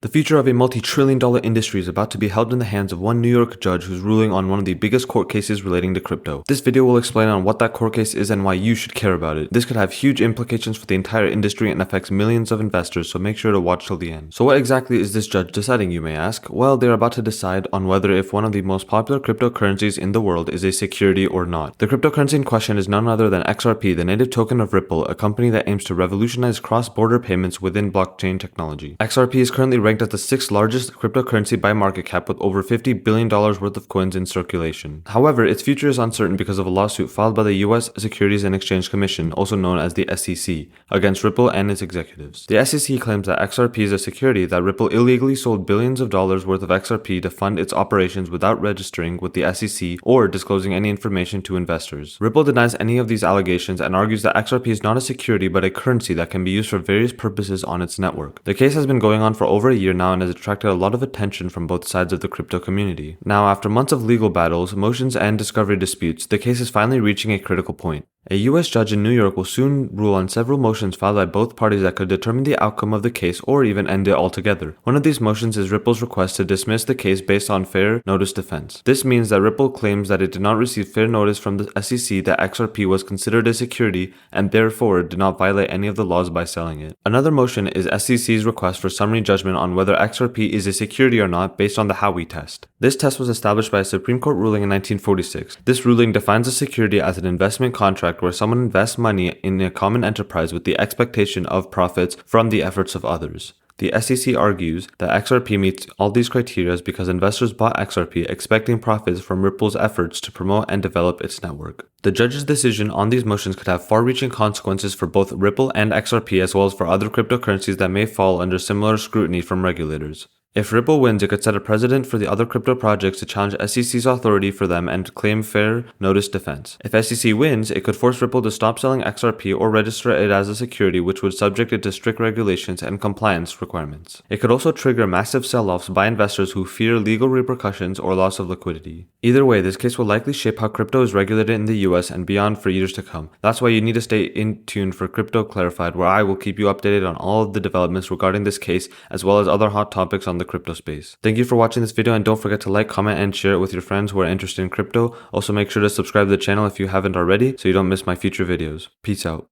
The future of a multi-trillion-dollar industry is about to be held in the hands of one New York judge who's ruling on one of the biggest court cases relating to crypto. This video will explain on what that court case is and why you should care about it. This could have huge implications for the entire industry and affects millions of investors, so make sure to watch till the end. So what exactly is this judge deciding, you may ask? Well, they're about to decide on whether if one of the most popular cryptocurrencies in the world is a security or not. The cryptocurrency in question is none other than XRP, the native token of Ripple, a company that aims to revolutionize cross-border payments within blockchain technology. XRP is currently ranked as the sixth largest cryptocurrency by market cap with over $50 billion worth of coins in circulation. However, its future is uncertain because of a lawsuit filed by the US Securities and Exchange Commission, also known as the SEC, against Ripple and its executives. The SEC claims that XRP is a security that Ripple illegally sold billions of dollars worth of XRP to fund its operations without registering with the SEC or disclosing any information to investors. Ripple denies any of these allegations and argues that XRP is not a security but a currency that can be used for various purposes on its network. The case has been going on for over a year now and has attracted a lot of attention from both sides of the crypto community. Now, after months of legal battles, motions, and discovery disputes, the case is finally reaching a critical point. A US judge in New York will soon rule on several motions filed by both parties that could determine the outcome of the case or even end it altogether. One of these motions is Ripple's request to dismiss the case based on fair notice defense. This means that Ripple claims that it did not receive fair notice from the SEC that XRP was considered a security and therefore did not violate any of the laws by selling it. Another motion is SEC's request for summary judgment on whether XRP is a security or not based on the Howey test. This test was established by a Supreme Court ruling in 1946. This ruling defines a security as an investment contract where someone invests money in a common enterprise with the expectation of profits from the efforts of others. The SEC argues that XRP meets all these criteria because investors bought XRP expecting profits from Ripple's efforts to promote and develop its network. The judge's decision on these motions could have far-reaching consequences for both Ripple and XRP as well as for other cryptocurrencies that may fall under similar scrutiny from regulators. If Ripple wins, it could set a precedent for the other crypto projects to challenge SEC's authority for them and claim fair notice defense. If SEC wins, it could force Ripple to stop selling XRP or register it as a security, which would subject it to strict regulations and compliance requirements. It could also trigger massive sell-offs by investors who fear legal repercussions or loss of liquidity. Either way, this case will likely shape how crypto is regulated in the US and beyond for years to come. That's why you need to stay in tune for Crypto Clarified, where I will keep you updated on all of the developments regarding this case as well as other hot topics on the crypto space. Thank you for watching this video and don't forget to like, comment, and share it with your friends who are interested in crypto. Also make sure to subscribe to the channel if you haven't already so you don't miss my future videos. Peace out.